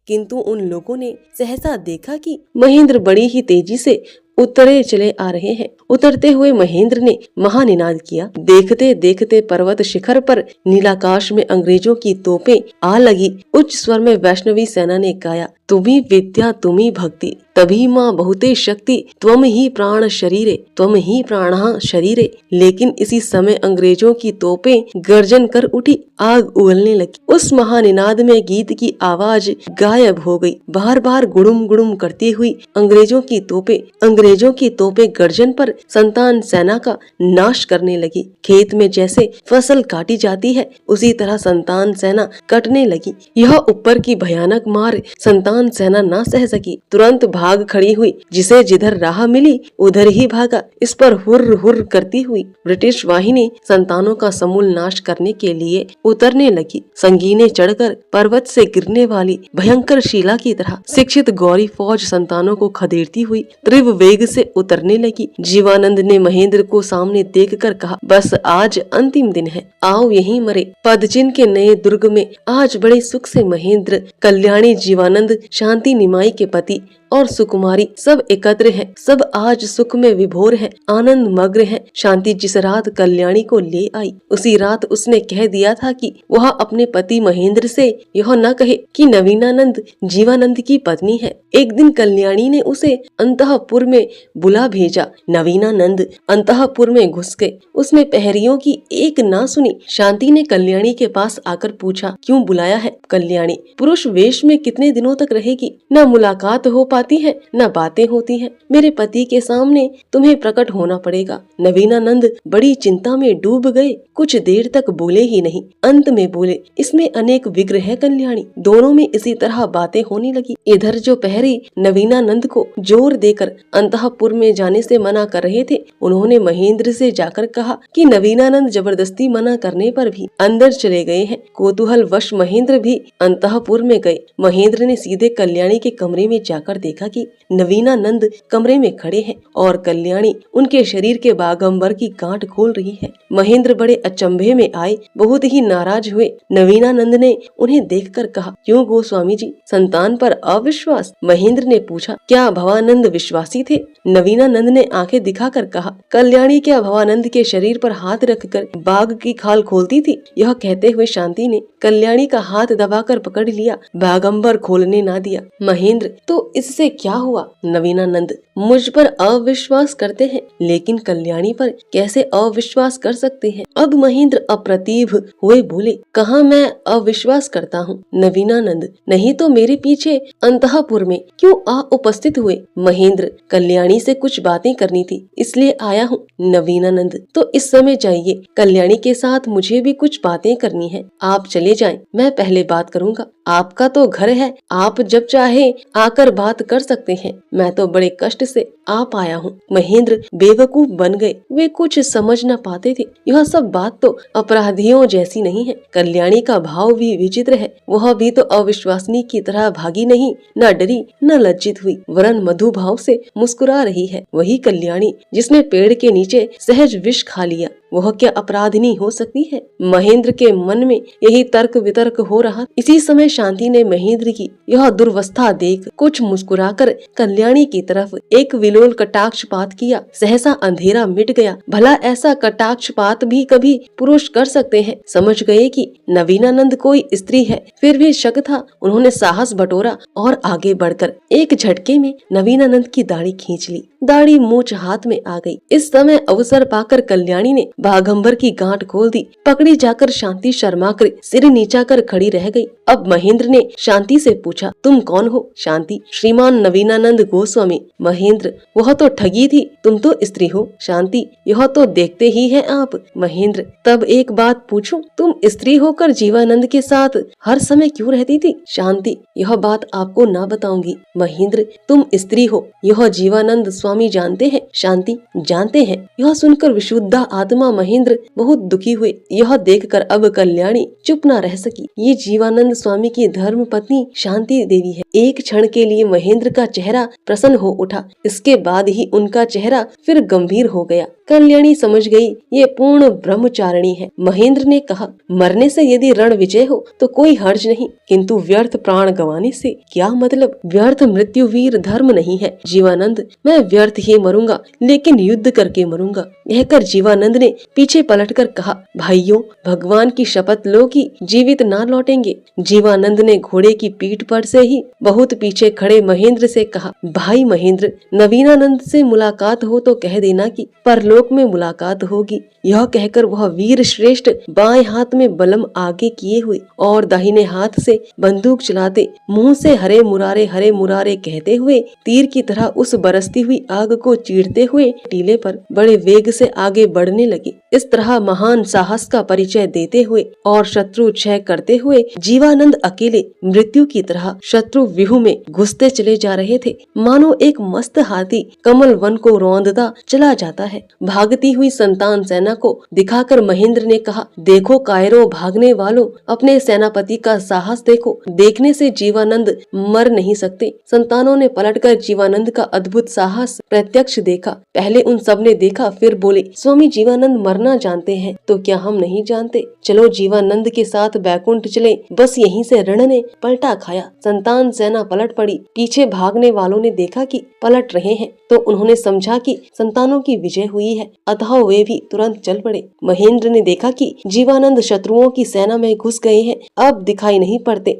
किंतु उन लोगों ने सहसा देखा कि महेंद्र बड़ी ही तेजी से उतरे चले आ रहे हैं। उतरते हुए महेंद्र ने महानिनाद किया। देखते देखते पर्वत शिखर पर नीलाकाश में अंग्रेजों की तोपें आ लगी। उच्च स्वर में वैष्णवी सेना ने गाया, तुम्ही विद्या तुम्ही भक्ति, तभी माँ बहुते शक्ति, त्वम ही प्राण शरीरे, त्वम ही प्राणः शरीरे। लेकिन इसी समय अंग्रेजों की तोपें गर्जन कर उठी, आग उगलने लगी। उस महानिनाद में गीत की आवाज गायब हो गई। बार बार गुड़ुम गुड़ुम करती हुई अंग्रेजों की तोपें गर्जन पर संतान सेना का नाश करने लगी। खेत में जैसे फसल काटी जाती है, उसी तरह संतान सेना कटने लगी। यह ऊपर की भयानक मार संतान सेना ना सह सकी, तुरंत भाग खड़ी हुई। जिसे जिधर राह मिली उधर ही भागा। इस पर हुर्र हुर्र करती हुई ब्रिटिश वाहिनी संतानों का समूल नाश करने के लिए उतरने लगी। संगीने चढ़कर पर्वत से गिरने वाली भयंकर शीला की तरह शिक्षित गौरी फौज संतानों को खदेड़ती हुई तीव्र वेग से उतरने लगी। जीवानंद ने महेंद्र को सामने देखकर कहा, बस आज अंतिम दिन है, आओ यहीं मरे। पदचिन्ह के नए दुर्ग में आज बड़े सुख से महेंद्र, कल्याणी, जीवानंद, शांति निमाई के पति और सुकुमारी सब एकत्र हैं। सब आज सुख में विभोर हैं, आनंद मग्न हैं। शांति जिस रात कल्याणी को ले आई, उसी रात उसने कह दिया था कि वह अपने पति महेंद्र से यह न कहे कि नवीनानंद जीवानंद की पत्नी है। एक दिन कल्याणी ने उसे अंतःपुर में बुला भेजा। नवीनानंद अंतःपुर में घुस गए। उसने प्रहरियों की एक ना सुनी। शांति ने कल्याणी के पास आकर पूछा, क्यों बुलाया है? कल्याणी, पुरुष वेश में कितने दिनों तक रहेगी? न मुलाकात हो पाती है, न बातें होती हैं। मेरे पति के सामने तुम्हें प्रकट होना पड़ेगा। नवीनानंद बड़ी चिंता में डूब गए। कुछ देर तक बोले ही नहीं, अंत में बोले, इसमें अनेक विग्रह है कल्याणी। दोनों में इसी तरह बातें होने लगी। इधर जो प्रहरी नवीनानंद को जोर देकर अंतःपुर में जाने से मना कर रहे थे, उन्होंने महेंद्र से जाकर कहा कि नवीनानंद जबरदस्ती मना करने पर भी अंदर चले गए हैं। कौतूहल वश महेंद्र भी अंतःपुर में गए। महेंद्र ने सीधे कल्याणी के कमरे में जाकर देखा कि नवीनानंद कमरे में खड़े हैं और कल्याणी उनके शरीर के बागंबर की गांठ खोल रही है। महेंद्र बड़े अचंभे में आए, बहुत ही नाराज हुए। नवीनानंद ने उन्हें देखकर कहा, क्यों गोस्वामी जी, संतान पर अविश्वास? महेंद्र ने पूछा, क्या भवानंद विश्वासी थे? नवीनानंद ने आंखें दिखाकर कहा, कल्याणी क्या भवानंद के शरीर पर हाथ रखकर बाघ की खाल खोलती थी? यह कहते हुए शांति ने कल्याणी का हाथ दबाकर पकड़ लिया, बागंबर खोलने ना दिया। महेंद्र, तो इससे क्या हुआ? नवीनानंद, मुझ पर अविश्वास करते हैं, लेकिन कल्याणी पर कैसे अविश्वास कर सकते हैं? अब महेंद्र अप्रतिभ हुए बोले, कहाँ मैं अविश्वास करता हूँ? नवीनानंद, नहीं तो मेरे पीछे अंतःपुर में क्यों आ उपस्थित हुए? महेंद्र, कल्याणी से कुछ बातें करनी थी, इसलिए आया हूँ। नवीनानंद, तो इस समय जाइए, कल्याणी के साथ मुझे भी कुछ बातें करनी है। आप चले जाएं, मैं पहले बात करूँगा। आपका तो घर है, आप जब चाहे आकर बात कर सकते हैं। मैं तो बड़े कष्ट से आ पाया हूँ। महेंद्र बेवकूफ बन गए। वे कुछ समझ न पाते थे। यह सब बात तो अपराधियों जैसी नहीं है। कल्याणी का भाव भी विचित्र है। वह भी तो अविश्वासनी की तरह भागी नहीं, न डरी न लज्जित हुई, वरन मधु भाव से मुस्कुरा रही है। वही कल्याणी जिसने पेड़ के नीचे सहज विष खा लिया, वह क्या अपराधिनी हो सकती है? महेंद्र के मन में यही तर्क वितर्क हो रहा। इसी समय शांति ने महेंद्र की यह दुर्वस्था देख कुछ मुस्कुराकर कल्याणी की तरफ एक विलोल कटाक्षपात किया। सहसा अंधेरा मिट गया। भला ऐसा कटाक्षपात भी कभी पुरुष कर सकते हैं? समझ गए कि नवीनानंद कोई स्त्री है। फिर भी शक था। उन्होंने साहस बटोरा और आगे बढ़कर एक झटके में नवीनानंद की दाढ़ी खींच ली। दाढ़ी मूंछ हाथ में आ गई। इस समय अवसर पाकर कल्याणी ने बाघंबर की गांठ खोल दी। पकड़ी जाकर शांति शर्मा कर सिर नीचा कर खड़ी रह गई। अब महेंद्र ने शांति से पूछा, तुम कौन हो? शांति, श्रीमान नवीनानंद गोस्वामी। महेंद्र, वह तो ठगी थी, तुम तो स्त्री हो। शांति, यह तो देखते ही हैं आप। महेंद्र, तब एक बात पूछूं, तुम स्त्री होकर जीवानंद के साथ हर समय क्यों रहती थी? शांति, यह बात आपको ना बताऊंगी। महेंद्र, तुम स्त्री हो, यह जीवानंद स्वामी जानते हैं? शांति, जानते हैं। यह सुनकर विशुद्धा आत्मा महेंद्र बहुत दुखी हुए। यह देखकर अब कल्याणी चुप न रह सकी। ये जीवानंद स्वामी की धर्म पत्नी शांति देवी है। एक क्षण के लिए महेंद्र का चेहरा प्रसन्न हो उठा। इसके बाद ही उनका चेहरा फिर गंभीर हो गया। कल्याणी समझ गई ये पूर्ण ब्रह्मचारिणी है। महेंद्र ने कहा, मरने से यदि रण विजय हो तो कोई हर्ज नहीं, किंतु व्यर्थ प्राण गंवाने से क्या मतलब? व्यर्थ मृत्यु वीर धर्म नहीं है जीवानंद। मैं व्यर्थ ही मरूंगा, लेकिन युद्ध करके मरूंगा। यह कर जीवानंद ने पीछे पलटकर कहा, भाइयों, भगवान की शपथ लो कि जीवित ना लौटेंगे। जीवानंद ने घोड़े की पीठ पर से ही बहुत पीछे खड़े महेंद्र से कहा, भाई महेंद्र, नवीनानंद से मुलाकात हो तो कह देना कि परलोक में मुलाकात होगी। यह कहकर वह वीर श्रेष्ठ बाएं हाथ में बलम आगे किए हुए और दाहिने हाथ से बंदूक चलाते, मुंह से हरे मुरारे कहते हुए तीर की तरह उस बरसती हुई आग को चीरते हुए टीले पर बड़े वेग से आगे बढ़ने लगे। इस तरह महान साहस का परिचय देते हुए और शत्रु क्षय करते हुए जीवानंद अकेले मृत्यु की तरह शत्रु व्यूह में घुसते चले जा रहे थे, मानो एक मस्त हाथी कमल वन को रौंदता चला जाता है। भागती हुई संतान सेना को दिखाकर महेंद्र ने कहा, देखो कायरों भागने वालों, अपने सेनापति का साहस देखो। देखने से जीवानंद मर नहीं सकते। संतानों ने पलटकर जीवानंद का अद्भुत साहस प्रत्यक्ष देखा। पहले उन सब ने देखा, फिर बोले, स्वामी जीवानंद मरना जानते हैं तो क्या हम नहीं जानते? चलो जीवानंद के साथ बैकुंठ चले। बस यहीं से रण ने पलटा खाया। संतान सेना पलट पड़ी। पीछे भागने वालों ने देखा कि पलट रहे हैं तो उन्होंने समझा कि संतानों की विजय हुई है, अतः वे भी तुरंत चल पड़े। महेंद्र ने देखा कि जीवानंद शत्रुओं की सेना में घुस गए हैं, अब दिखाई नहीं पड़ते।